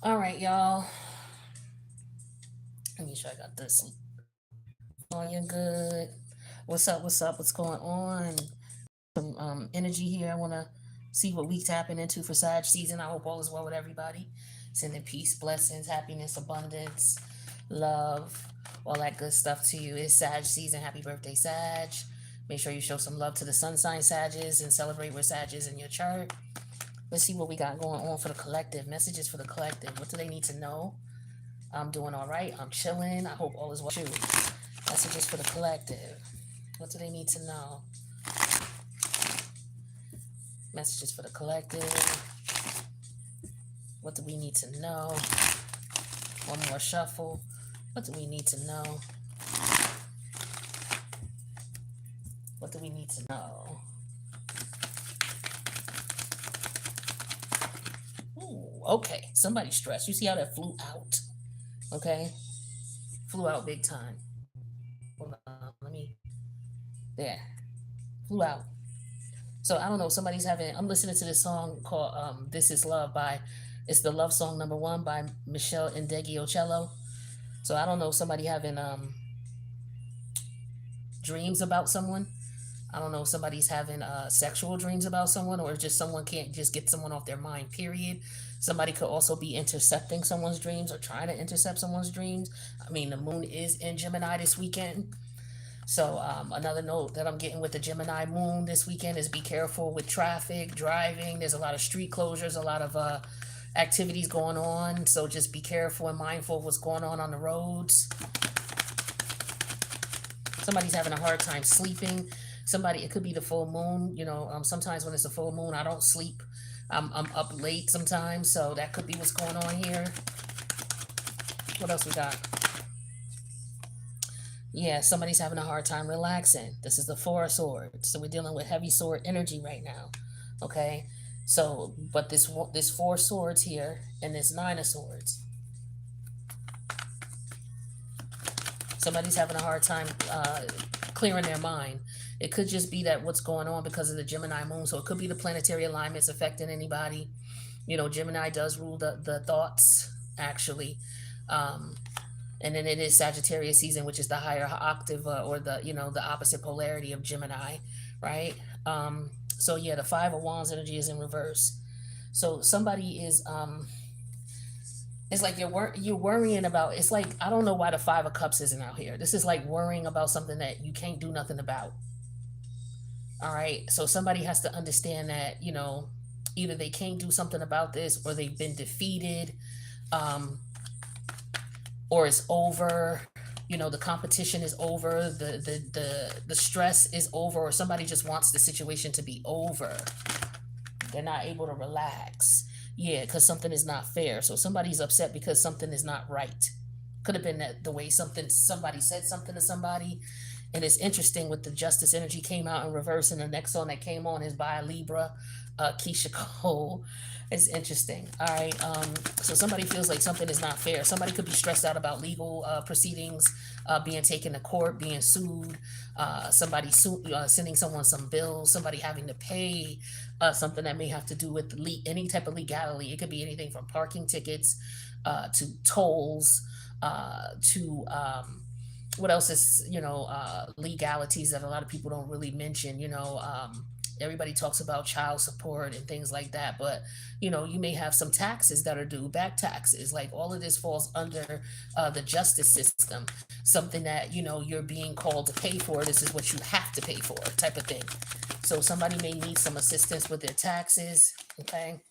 All right, y'all. Let me sure I got this on you good. What's up? What's up? What's going on? Some energy here. I want to see what we tapping into for Sag season. I hope all is well with everybody. Sending peace, blessings, happiness, abundance, love, all that good stuff to you. It's Sag season. Happy birthday, Sag. Make sure you show some love to the sun sign Sages and celebrate with Sages in your chart. Let's see what we got going on for the collective. Messages for the collective. What do they need to know? I'm doing all right. I'm chilling. I hope all is well. Shoot. Messages for the collective. What do they need to know? Messages for the collective. What do we need to know? One more shuffle. What do we need to know? What do we need to know? Ooh, okay. Somebody stressed. You see how that flew out? Okay? Flew out big time. Hold on. Let me. There. Flew out. So I don't know. Somebody's having. I'm listening to this song called "This Is Love" by. It's the love song number one by Michelle Indegliocello. So I don't know. Somebody having dreams about someone. I don't know if somebody's having sexual dreams about someone, or just someone can't just get someone off their mind, period. Somebody could also be intercepting someone's dreams or trying to intercept someone's dreams. I mean, the moon is in Gemini this weekend. So, another note that I'm getting with the Gemini moon this weekend is be careful with traffic, driving. There's a lot of street closures, a lot of activities going on. So, just be careful and mindful of what's going on the roads. Somebody's having a hard time sleeping. Somebody, it could be the full moon. Sometimes when it's a full moon, I don't sleep. I'm up late sometimes, so that could be what's going on here. What else we got? Yeah, somebody's having a hard time relaxing. This is the Four of Swords, so we're dealing with heavy sword energy right now. Okay, so but this Four Swords here and this Nine of Swords. Somebody's having a hard time clearing their mind. It could just be that what's going on because of the Gemini moon. So it could be the planetary alignments affecting anybody. Gemini does rule the thoughts, actually. Um, and then it is Sagittarius season, which is the higher octave or the opposite polarity of Gemini, right? So yeah, the Five of Wands energy is in reverse. So somebody is it's like you're worrying about. It's like I don't know why the Five of Cups isn't out here. This is like worrying about something that you can't do nothing about. All right. So somebody has to understand that, either they can't do something about this or they've been defeated, um, or it's over. The competition is over, the stress is over, or somebody just wants the situation to be over. They're not able to relax. Yeah, because something is not fair. So somebody's upset because something is not right. Could have been that the way somebody said something to somebody. And it's interesting with the Justice energy came out in reverse, and the next song that came on is by Libra, Keisha Cole. It's interesting. All right. So somebody feels like something is not fair. Somebody could be stressed out about legal proceedings, being taken to court, being sued, sending someone some bills, somebody having to pay something that may have to do with any type of legality. It could be anything from parking tickets to tolls to what else is legalities that a lot of people don't really mention. Everybody talks about child support and things like that, but you may have some taxes that are due, back taxes. Like all of this falls under the justice system, something that you're being called to pay for. This is what you have to pay for, type of thing. So somebody may need some assistance with their taxes. Okay,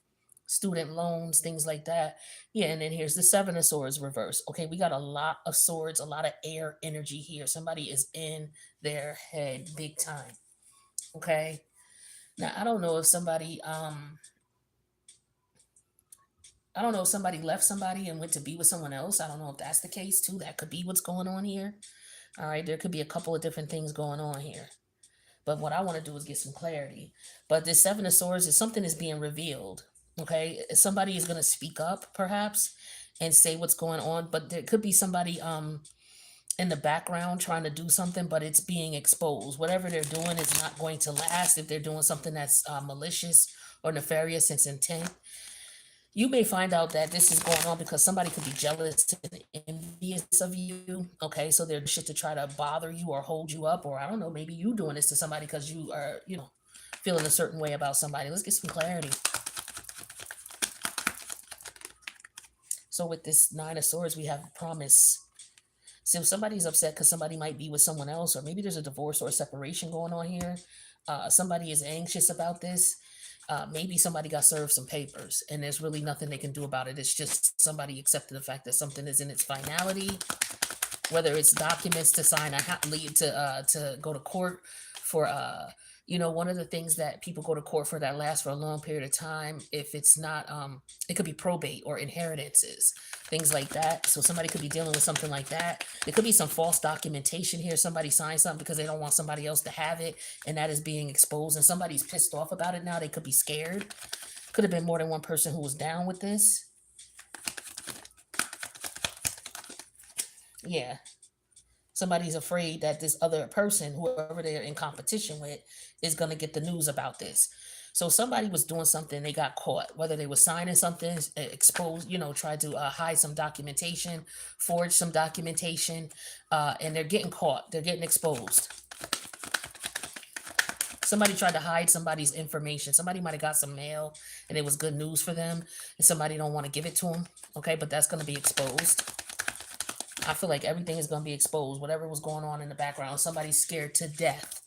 student loans, things like that. Yeah, and then here's the Seven of Swords reverse. Okay, we got a lot of swords, a lot of air energy here. Somebody is in their head big time. Okay. Now I don't know if somebody left somebody and went to be with someone else. I don't know if that's the case too. That could be what's going on here. All right, there could be a couple of different things going on here. But what I want to do is get some clarity. But this Seven of Swords is something is being revealed. Okay, somebody is going to speak up, perhaps, and say what's going on. But there could be somebody in the background trying to do something, but it's being exposed. Whatever they're doing is not going to last if they're doing something that's malicious or nefarious in its intent. You may find out that this is going on because somebody could be jealous and envious of you. Okay, so they're shit to try to bother you or hold you up, or I don't know, maybe you doing this to somebody because you are, feeling a certain way about somebody. Let's get some clarity. So with this Nine of Swords, we have promise. So if somebody's upset because somebody might be with someone else, or maybe there's a divorce or a separation going on here. Somebody is anxious about this. Maybe somebody got served some papers and there's really nothing they can do about it. It's just somebody accepted the fact that something is in its finality, whether it's documents to sign, lead to go to court for. One of the things that people go to court for that lasts for a long period of time, if it's not, it could be probate or inheritances, things like that. So somebody could be dealing with something like that. There could be some false documentation here. Somebody signed something because they don't want somebody else to have it, and that is being exposed, and somebody's pissed off about it now. They could be scared. Could have been more than one person who was down with this. Yeah. Somebody's afraid that this other person, whoever they're in competition with, is going to get the news about this. So somebody was doing something, they got caught, whether they were signing something, exposed, tried to hide some documentation, forge some documentation, and they're getting caught, they're getting exposed. Somebody tried to hide somebody's information. Somebody might have got some mail and it was good news for them, and somebody don't want to give it to them. Okay, but that's going to be exposed. I feel like everything is going to be exposed. Whatever was going on in the background, somebody's scared to death.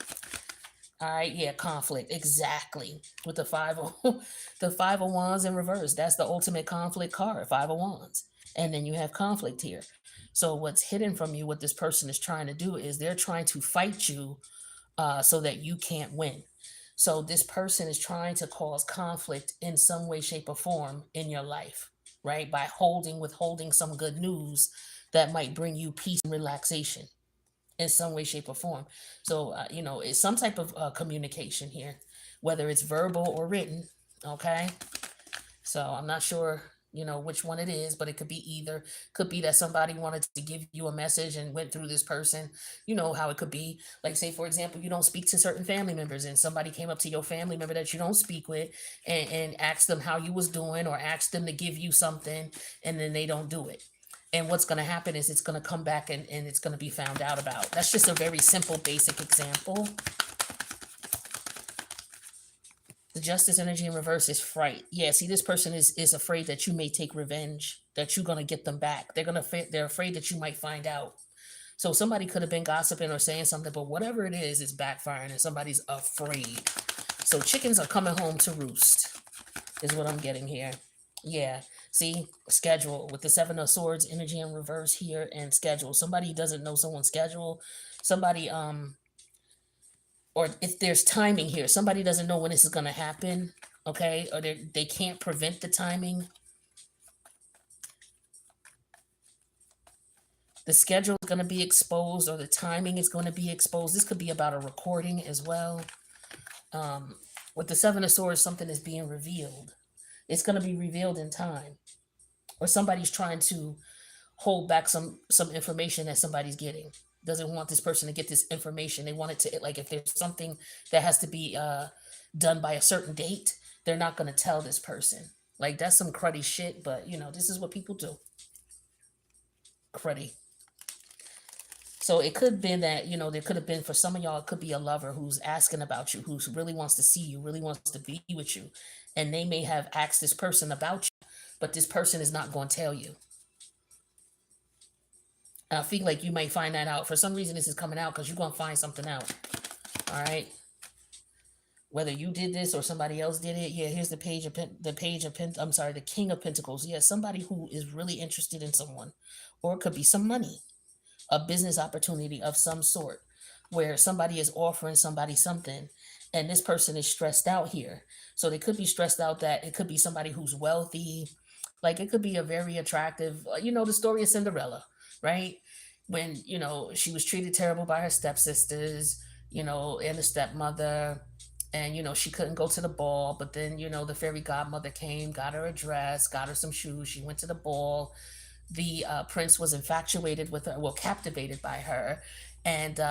All right, yeah, conflict, exactly. With the the 5 of Wands in reverse, that's the ultimate conflict card, 5 of Wands, and then you have conflict here. So what's hidden from you, what this person is trying to do, is they're trying to fight you, so that you can't win. So this person is trying to cause conflict in some way, shape, or form in your life, right? By withholding some good news that might bring you peace and relaxation in some way, shape, or form. So, it's some type of communication here, whether it's verbal or written. Okay. So I'm not sure, which one it is, but it could be either. Could be that somebody wanted to give you a message and went through this person. You know how it could be. Like, say, for example, you don't speak to certain family members, and somebody came up to your family member that you don't speak with, and asked them how you was doing, or asked them to give you something, and then they don't do it. And what's going to happen is it's going to come back, and it's going to be found out about. That's just a very simple, basic example. The Justice energy in reverse is fright. Yeah, see, this person is afraid that you may take revenge, that you're gonna get them back. They're afraid that you might find out. So somebody could have been gossiping or saying something, but whatever it is backfiring, and somebody's afraid. So chickens are coming home to roost, is what I'm getting here. Yeah. See, schedule with the 7 of Swords energy in reverse here, and schedule. Somebody doesn't know someone's schedule. Somebody or if there's timing here, somebody doesn't know when this is going to happen. Okay, or they can't prevent the timing. The schedule is going to be exposed, or the timing is going to be exposed. This could be about a recording as well. With the 7 of Swords, something is being revealed. It's going to be revealed in time, or somebody's trying to hold back some information that somebody's getting. Doesn't want this person to get this information. They want it to, like, if there's something that has to be done by a certain date, they're not going to tell this person. Like, that's some cruddy shit, but this is what people do. Cruddy. So it could have been that, there could have been, for some of y'all, it could be a lover who's asking about you, who really wants to see you, really wants to be with you. And they may have asked this person about you, but this person is not going to tell you. I feel like you might find that out. For some reason, this is coming out because you're going to find something out. All right. Whether you did this or somebody else did it. Yeah, here's the the King of Pentacles. Yeah, somebody who is really interested in someone. Or it could be some money, a business opportunity of some sort, where somebody is offering somebody something, and this person is stressed out here. So they could be stressed out that it could be somebody who's wealthy. Like, it could be a very attractive, the story of Cinderella, right? When, she was treated terrible by her stepsisters, and the stepmother, and, she couldn't go to the ball, but then, the fairy godmother came, got her a dress, got her some shoes. She went to the ball. The prince was infatuated with her, well, captivated by her. And,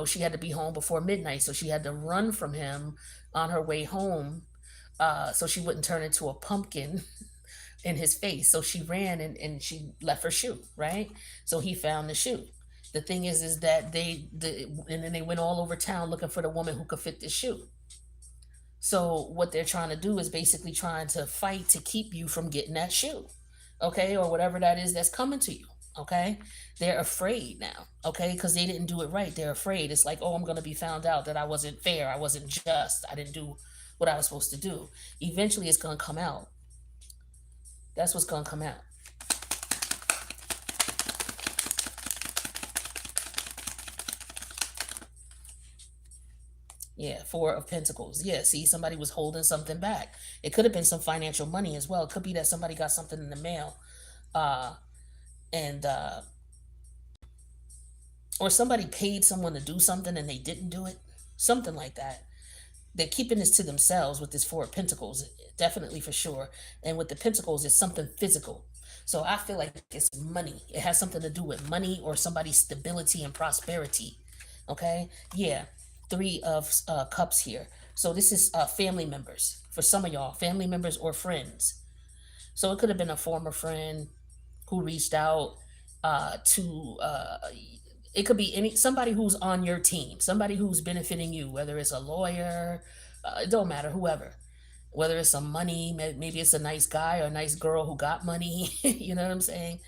she had to be home before midnight. So she had to run from him on her way home, so she wouldn't turn into a pumpkin. in his face. So she ran and she left her shoe, right? So he found the shoe. The thing is that and then they went all over town looking for the woman who could fit the shoe. So what they're trying to do is basically trying to fight to keep you from getting that shoe, okay, or whatever that is that's coming to you. Okay, they're afraid now, okay, because they didn't do it right. They're afraid. It's like, oh, I'm gonna be found out that I wasn't fair, I wasn't just, I didn't do what I was supposed to do. Eventually, it's gonna come out. That's what's gonna come out. Yeah, Four of Pentacles. Yeah, see, somebody was holding something back. It could have been some financial money as well. It could be that somebody got something in the mail, uh, and or somebody paid someone to do something and they didn't do it. Something like that. They're keeping this to themselves with this Four of Pentacles, definitely for sure. And with the Pentacles, it's something physical. So I feel like it's money. It has something to do with money or somebody's stability and prosperity. Okay, yeah. Three of Cups here. So this is family members for some of y'all, family members or friends. So it could have been a former friend who reached out to. It could be any somebody who's on your team, somebody who's benefiting you, whether it's a lawyer, it don't matter, whoever. Whether it's some money, maybe it's a nice guy or a nice girl who got money. You know what I'm saying?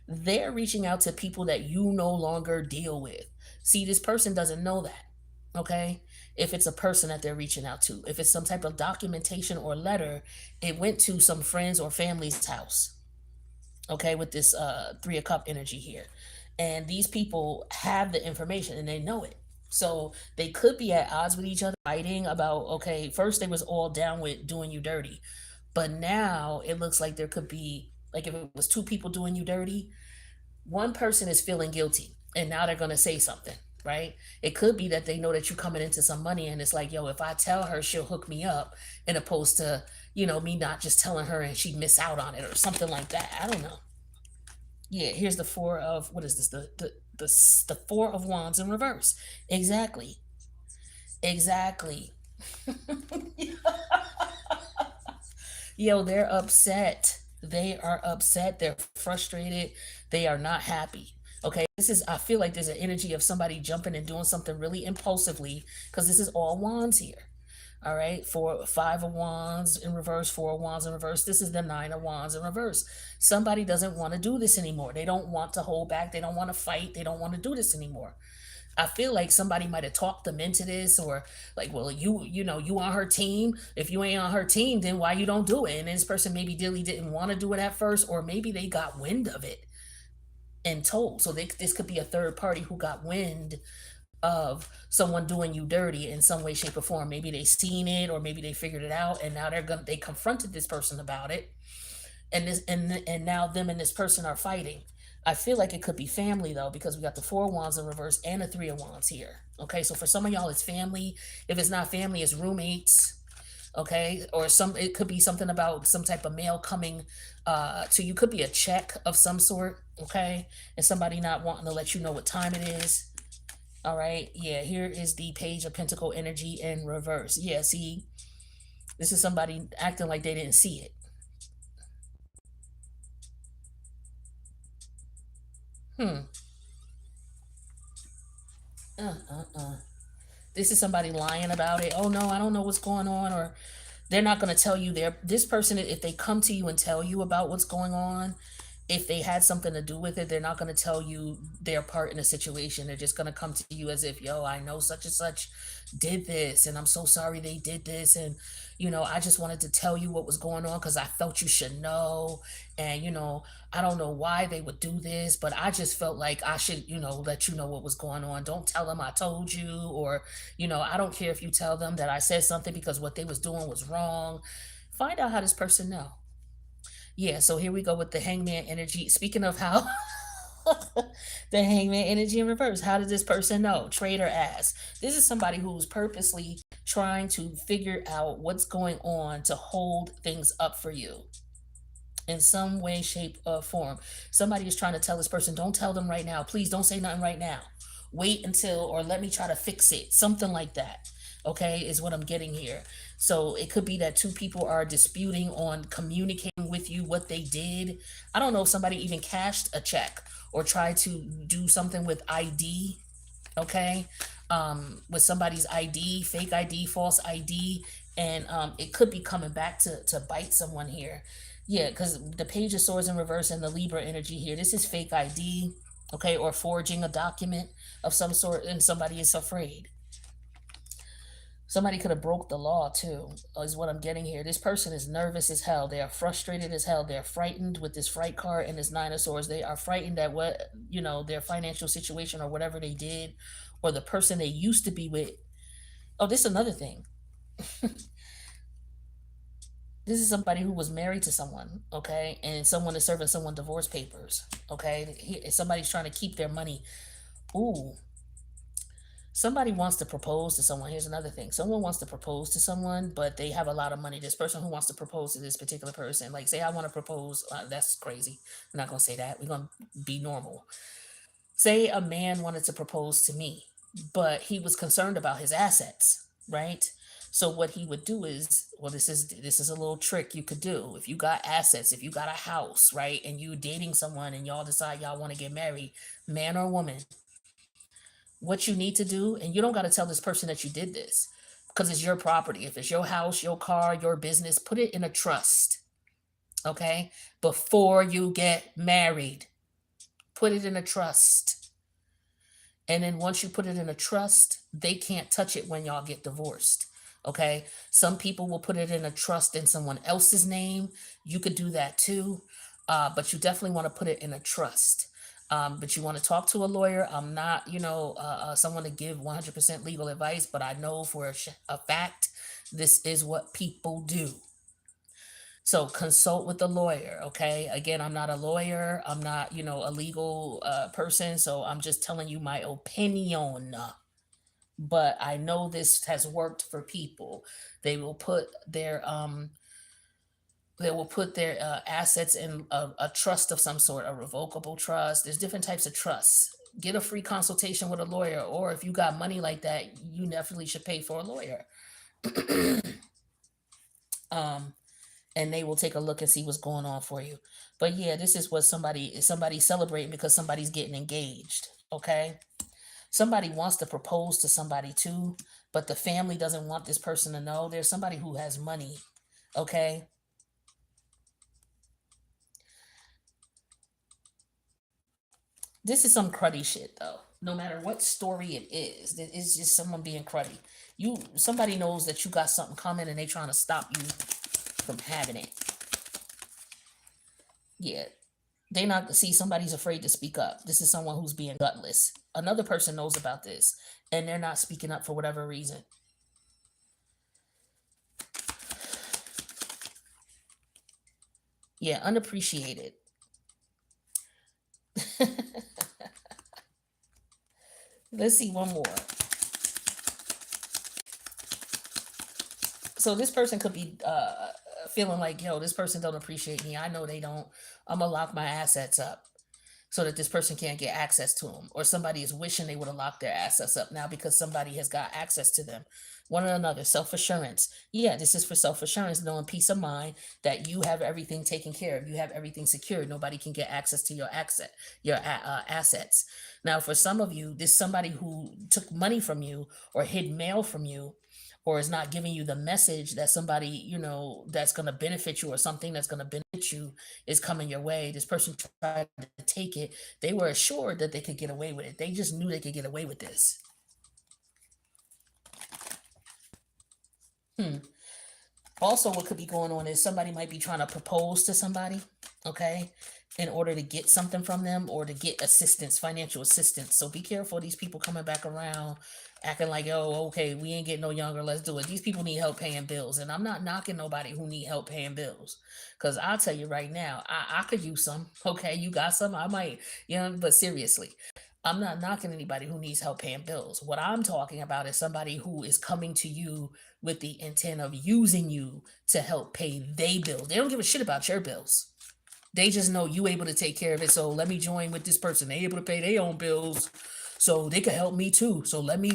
They're reaching out to people that you no longer deal with. See, this person doesn't know that. Okay, if it's a person that they're reaching out to, if it's some type of documentation or letter, it went to some friends or family's house. Okay, with this Three of Cup energy here, and these people have the information and they know it. So they could be at odds with each other, fighting about, okay, first they was all down with doing you dirty, but now it looks like there could be, like, if it was two people doing you dirty, one person is feeling guilty and now they're going to say something, right? It could be that they know that you're coming into some money and it's like, yo, if I tell her, she'll hook me up, in opposed to, me not just telling her and she'd miss out on it or something like that. I don't know. Yeah, here's the Four of, what is this, the Four of Wands in reverse. Exactly. Exactly. Yo, they're upset. They are upset. They're frustrated. They are not happy. Okay, I feel like there's an energy of somebody jumping and doing something really impulsively, because this is all wands here. All right, Five of Wands in reverse, Four of Wands in reverse. This is the Nine of Wands in reverse. Somebody doesn't want to do this anymore. They don't want to hold back. They don't want to fight. They don't want to do this anymore. I feel like somebody might have talked them into this, or like, well, you on her team. If you ain't on her team, then why you don't do it? And this person maybe really didn't want to do it at first, or maybe they got wind of it and told. So this could be a third party who got wind of someone doing you dirty in some way, shape, or form. Maybe they seen it, or maybe they figured it out, and now they confronted this person about it, and now them and this person are fighting. I feel like it could be family though, because we got the Four of Wands in reverse and the Three of Wands here. Okay, so for some of y'all, it's family. If it's not family, it's roommates. Okay, or it could be something about some type of mail coming to you. Could be a check of some sort. Okay, and somebody not wanting to let you know what time it is. All right, yeah, here is the Page of Pentacle energy in reverse. Yeah, see, this is somebody acting like they didn't see it. Hmm. Uh. This is somebody lying about it. Oh no, I don't know what's going on, or they're not going to tell you. This person, if they come to you and tell you about what's going on, if they had something to do with it, they're not going to tell you their part in the situation. They're just going to come to you as if, yo, I know such and such did this, and I'm so sorry they did this, and I just wanted to tell you what was going on because I felt you should know, and I don't know why they would do this, but I just felt like I should, let you know what was going on. Don't tell them I told you, or I don't care if you tell them that I said something, because what they was doing was wrong. Find out how this person know. Yeah, so here we go with the Hangman energy. Speaking of how the Hangman energy in reverse, how does this person know? Traitor ass. This is somebody who's purposely trying to figure out what's going on to hold things up for you in some way, shape, or form. Somebody is trying to tell this person, don't tell them right now. Please don't say nothing right now. Wait until, or let me try to fix it. Something like that. Okay, is what I'm getting here. So it could be that two people are disputing on communicating with you what they did. I don't know if somebody even cashed a check or tried to do something with ID, okay, with somebody's ID, fake ID, false ID, and it could be coming back to bite someone here. Yeah, because the Page of Swords in reverse and the Libra energy here. This is fake ID, okay, or forging a document of some sort, and somebody is afraid. Somebody could have broke the law too, is what I'm getting here. This person is nervous as hell. They are frustrated as hell. They're frightened with this fright card and this Nine of Swords. They are frightened at what, their financial situation or whatever they did, or the person they used to be with. Oh, this is another thing. This is somebody who was married to someone, okay, and someone is serving someone divorce papers, okay. Somebody's trying to keep their money. Ooh, somebody wants to propose to someone. Here's another thing. Someone wants to propose to someone, but they have a lot of money. This person who wants to propose to this particular person, like say I want to propose, that's crazy. I'm not going to say that. We're going to be normal. Say a man wanted to propose to me, but he was concerned about his assets, right? So what he would do is, well, this is a little trick you could do. If you got assets, if you got a house, right, and you dating someone and y'all decide y'all want to get married, man or woman, what you need to do, and you don't got to tell this person that you did this because it's your property. If it's your house, your car, your business, put it in a trust, okay? Before you get married, put it in a trust. And then once you put it in a trust, they can't touch it when y'all get divorced. Okay. Some people will put it in a trust in someone else's name. You could do that too. But you definitely want to put it in a trust. But you want to talk to a lawyer. I'm not, someone to give 100% legal advice, but I know for a fact this is what people do. So consult with a lawyer, okay? Again, I'm not a lawyer. I'm not, a legal person. So I'm just telling you my opinion. But I know this has worked for people. They will put their assets in a trust of some sort, a revocable trust. There's different types of trusts. Get a free consultation with a lawyer, or if you got money like that, you definitely should pay for a lawyer. And they will take a look and see what's going on for you. But yeah, this is what somebody's celebrating because somebody's getting engaged. Okay. Somebody wants to propose to somebody too, but the family doesn't want this person to know. There's somebody who has money. Okay. This is some cruddy shit though. No matter what story it is, it's just someone being cruddy. Somebody knows that you got something coming and they trying to stop you from having it. Yeah. They not see somebody's afraid to speak up. This is someone who's being gutless. Another person knows about this and they're not speaking up for whatever reason. Yeah, unappreciated. Let's see one more. So this person could be feeling like, yo, this person don't appreciate me. I know they don't. I'm gonna lock my assets up so that this person can't get access to them. Or somebody is wishing they would have locked their assets up now because somebody has got access to them. One or another, self assurance. Yeah, this is for self assurance, knowing peace of mind that you have everything taken care of. You have everything secured. Nobody can get access to your assets. Now, for some of you, this somebody who took money from you or hid mail from you or is not giving you the message that somebody, that's going to benefit you or something that's going to benefit you is coming your way. This person tried to take it. They were assured that they could get away with it. They just knew they could get away with this. Also, what could be going on is somebody might be trying to propose to somebody, okay, in order to get something from them or to get assistance, financial assistance. So be careful of these people coming back around acting like, oh, okay, we ain't getting no younger, let's do it. These people need help paying bills. And I'm not knocking nobody who need help paying bills. Because I'll tell you right now, I could use some. Okay, you got some? I might, but seriously. I'm not knocking anybody who needs help paying bills. What I'm talking about is somebody who is coming to you with the intent of using you to help pay their bills. They don't give a shit about your bills. They just know you able to take care of it. So let me join with this person. They able to pay their own bills. So they could help me too. So let me,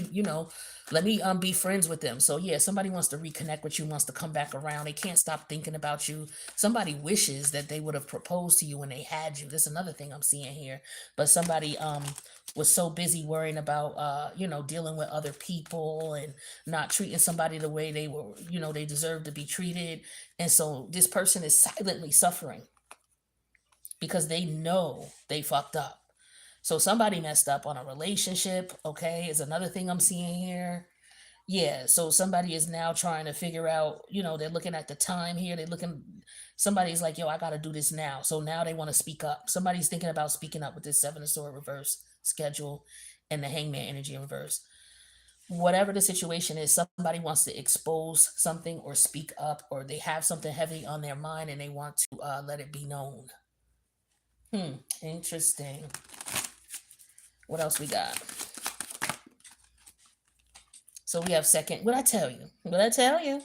Let me be friends with them. So yeah, somebody wants to reconnect with you, wants to come back around. They can't stop thinking about you. Somebody wishes that they would have proposed to you when they had you. This is another thing I'm seeing here. But somebody was so busy worrying about dealing with other people and not treating somebody the way they were, they deserve to be treated. And so this person is silently suffering because they know they fucked up. So somebody messed up on a relationship, okay, is another thing I'm seeing here. Yeah, so somebody is now trying to figure out, they're looking at the time here. Somebody's like, yo, I got to do this now. So now they want to speak up. Somebody's thinking about speaking up with this Seven of Sword reverse schedule and the Hangman energy in reverse. Whatever the situation is, somebody wants to expose something or speak up, or they have something heavy on their mind and they want to let it be known. Interesting. What else we got? So we have second. What I tell you? What I tell you?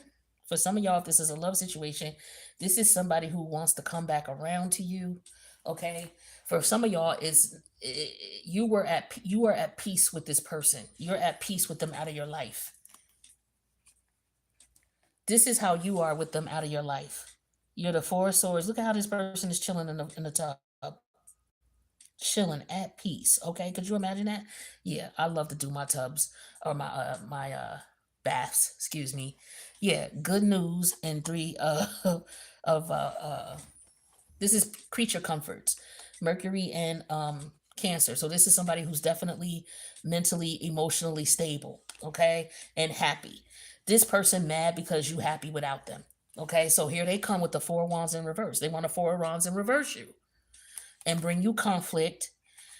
For some of y'all, if this is a love situation, this is somebody who wants to come back around to you. Okay. For some of y'all, you are at peace with this person. You're at peace with them out of your life. This is how you are with them out of your life. You're the Four of Swords. Look at how this person is chilling in the tub, chilling at peace. Okay, could you imagine that? Yeah, I love to do my tubs or my baths. Excuse me. Yeah, good news and three of this is creature comforts, Mercury and Cancer. So this is somebody who's definitely mentally, emotionally stable. Okay, and happy. This person mad because you happy without them. Okay, so here they come with the Four of Wands in reverse. They want a Four of Wands in reverse you and bring you conflict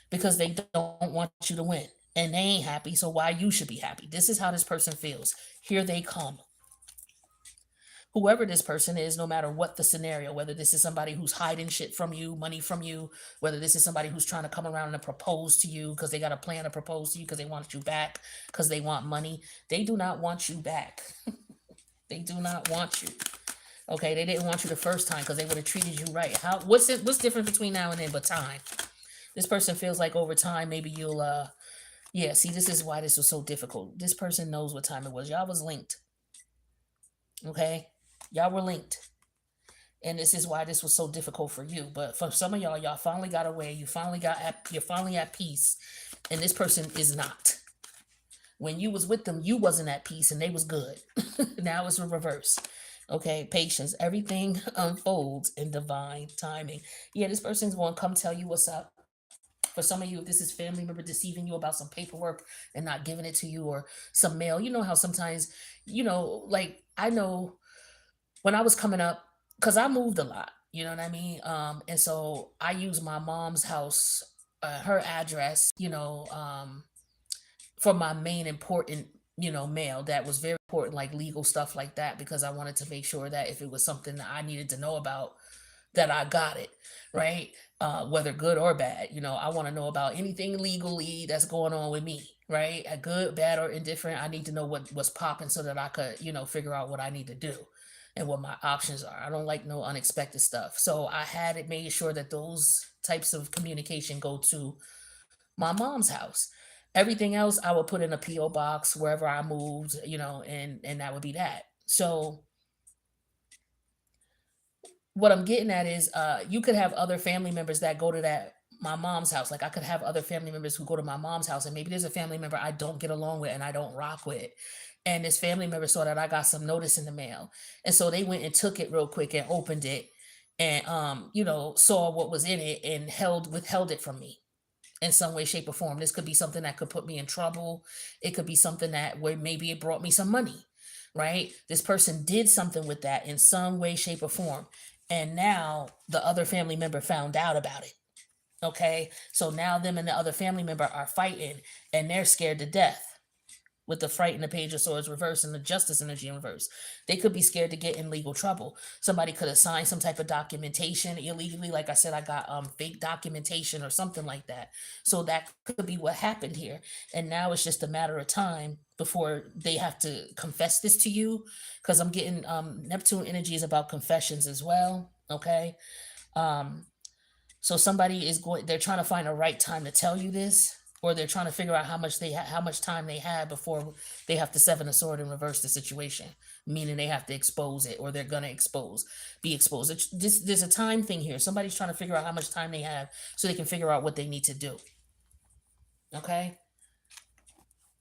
because they don't want you to win and they ain't happy. So why you should be happy? This is how this person feels. Here they come. Whoever this person is, no matter what the scenario, whether this is somebody who's hiding shit from you, money from you, whether this is somebody who's trying to come around and propose to you because they got a plan to propose to you because they want you back, because they want money, they do not want you back. They do not want you. Okay, they didn't want you the first time because they would have treated you right. What's different between now and then but time? This person feels like over time maybe you'll yeah, see, this is why this was so difficult. This person knows what time it was. Y'all was linked. Okay? Y'all were linked. And this is why this was so difficult for you. But for some of y'all finally got away. You're finally at peace. And this person is not. When you was with them, you wasn't at peace and they was good. Now it's a reverse. Okay, patience. Everything unfolds in divine timing. Yeah, this person's going to come tell you what's up. For some of you, if this is family member deceiving you about some paperwork and not giving it to you or some mail, you know how sometimes, like I know when I was coming up, because I moved a lot, you know what I mean? And so I use my mom's house, her address, for my main important, mail that was very important, like legal stuff like that, because I wanted to make sure that if it was something that I needed to know about, that I got it, right? Whether good or bad, I want to know about anything legally that's going on with me, right? A good, bad, or indifferent. I need to know what's popping so that I could, figure out what I need to do and what my options are. I don't like no unexpected stuff. So I had it made sure that those types of communication go to my mom's house. Everything else I would put in a PO box wherever I moved, and that would be that. So what I'm getting at is you could have other family members that go to that my mom's house. Like I could have other family members who go to my mom's house and maybe there's a family member I don't get along with and I don't rock with. And this family member saw that I got some notice in the mail. And so they went and took it real quick and opened it and saw what was in it and withheld it from me in some way, shape, or form. This could be something that could put me in trouble. It could be something that where maybe it brought me some money, right? This person did something with that in some way, shape, or form. And now the other family member found out about it. Okay. So now them and the other family member are fighting and they're scared to death with the Fright and the Page of Swords reverse and the Justice energy in reverse. They could be scared to get in legal trouble. Somebody could have signed some type of documentation illegally. Like I said, I got fake documentation or something like that. So that could be what happened here. And now it's just a matter of time before they have to confess this to you. Because I'm getting Neptune energy is about confessions as well. Okay. So somebody is they're trying to find a right time to tell you this. or they're trying to figure out how much time they have before they have to seven a sword and reverse the situation, meaning they have to expose it, or they're gonna be exposed. There's a time thing here. Somebody's trying to figure out how much time they have so they can figure out what they need to do. Okay,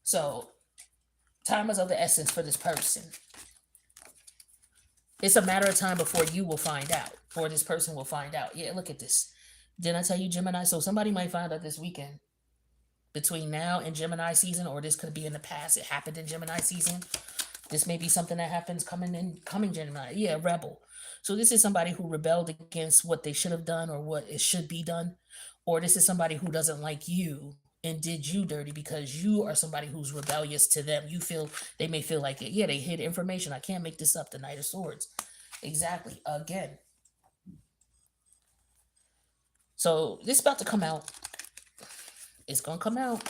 so time is of the essence for this person. It's a matter of time before you will find out, or this person will find out. Yeah, look at this. Didn't I tell you, Gemini? So somebody might find out this weekend, between now and Gemini season, or this could be in the past. It happened in Gemini season. This may be something that happens coming Gemini. Yeah, rebel. So this is somebody who rebelled against what they should have done or what it should be done, or this is somebody who doesn't like you and did you dirty because you are somebody who's rebellious to them. You feel they may feel like it. Yeah, they hid information. I can't make this up. The Knight of Swords. Exactly. Again. So this is about to come out. It's gonna come out.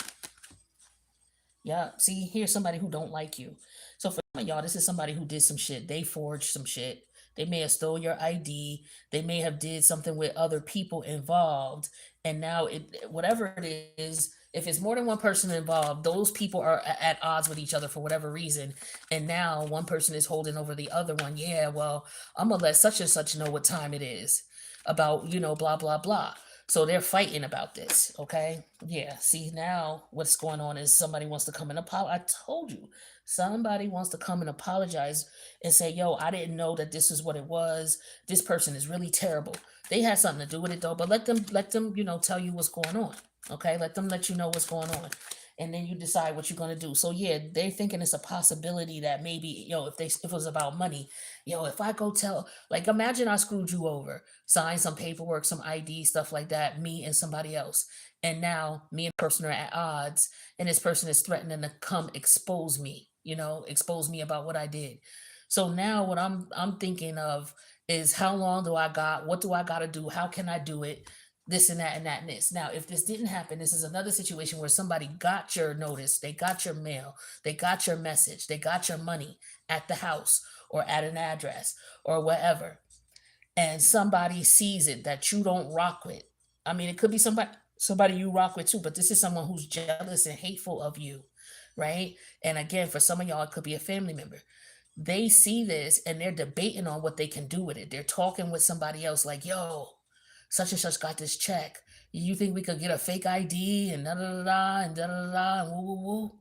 Yeah. See, here's somebody who don't like you. So for some of y'all, this is somebody who did some shit. They forged some shit. They may have stole your ID. They may have did something with other people involved. And now whatever it is, if it's more than one person involved, those people are at odds with each other for whatever reason. And now one person is holding over the other one. Yeah, well, I'm gonna let such and such know what time it is about, blah, blah, blah. So they're fighting about this, okay? Yeah, see, now what's going on is somebody wants to come and apologize. I told you, somebody wants to come and apologize and say, yo, I didn't know that this is what it was. This person is really terrible. They had something to do with it though, but let them, tell you what's going on, okay? Let them let you know what's going on. And then you decide what you're gonna do. So yeah, they're thinking it's a possibility that maybe, if it was about money, if I go tell, like, imagine I screwed you over, sign some paperwork, some ID, stuff like that, me and somebody else. And now me and the person are at odds, and this person is threatening to come expose me about what I did. So now what I'm thinking of is, how long do I got? What do I got to do? How can I do it? This and that and that and this. Now, if this didn't happen, this is another situation where somebody got your notice, they got your mail, they got your message, they got your money at the house or at an address or whatever, and somebody sees it that you don't rock with. I mean, it could be somebody you rock with too, but this is someone who's jealous and hateful of you, right? And again, for some of y'all, it could be a family member. They see this and they're debating on what they can do with it. They're talking with somebody else like, yo, such and such got this check. You think we could get a fake ID and da da da da and da da da da and woo woo woo?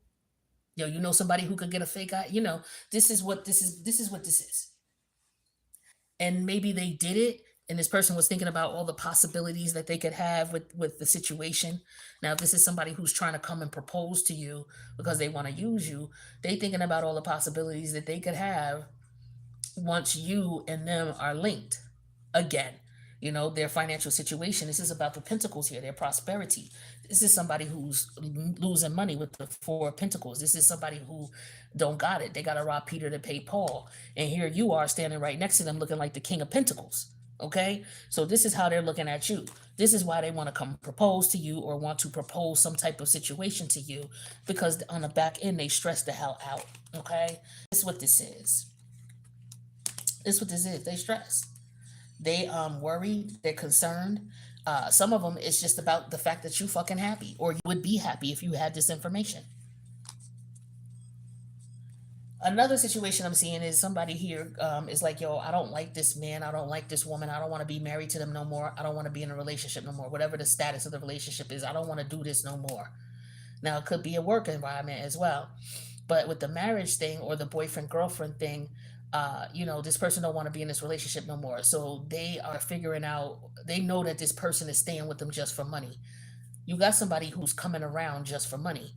Yo, somebody who could get a fake ID? This is what this is. This is what this is. And maybe they did it, and this person was thinking about all the possibilities that they could have with the situation. Now, if this is somebody who's trying to come and propose to you because they want to use you, they thinking about all the possibilities that they could have once you and them are linked again. Their financial situation. This is about the pentacles here, their prosperity. This is somebody who's losing money with the four of pentacles. This is somebody who don't got it. They got to rob Peter to pay Paul. And here you are standing right next to them looking like the king of pentacles. Okay? So this is how they're looking at you. This is why they want to come propose to you or want to propose some type of situation to you, because on the back end, they stress the hell out. Okay? This is what this is. This is what this is. They stress. They worried, they're concerned. Some of them, it's just about the fact that you fucking happy, or you would be happy if you had this information. Another situation I'm seeing is somebody here is like, yo, I don't like this man, I don't like this woman, I don't want to be married to them no more, I don't want to be in a relationship no more. Whatever the status of the relationship is, I don't want to do this no more. Now, it could be a work environment as well. But with the marriage thing or the boyfriend girlfriend thing, this person don't want to be in this relationship no more. So they are figuring out, they know that this person is staying with them just for money. You got somebody who's coming around just for money.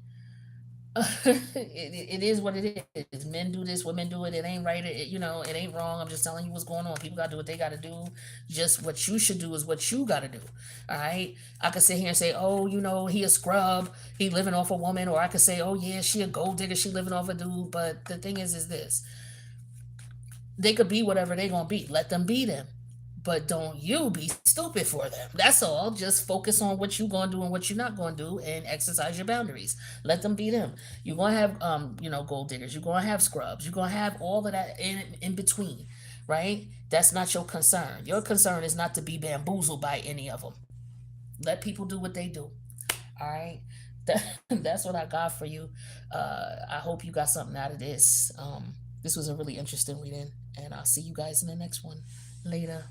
It is what it is. Men do this, women do it. It ain't right. It ain't wrong. I'm just telling you what's going on. People got to do what they got to do. Just what you should do is what you got to do. All right. I could sit here and say, oh, he a scrub. He living off a woman. Or I could say, oh, yeah, she a gold digger. She living off a dude. But the thing is this. They could be whatever they going to be. Let them be them. But don't you be stupid for them. That's all. Just focus on what you're going to do and what you're not going to do, and exercise your boundaries. Let them be them. You're going to have, gold diggers. You're going to have scrubs. You're going to have all of that in between, right? That's not your concern. Your concern is not to be bamboozled by any of them. Let people do what they do. All right? That's what I got for you. I hope you got something out of this. This was a really interesting reading, and I'll see you guys in the next one. Later.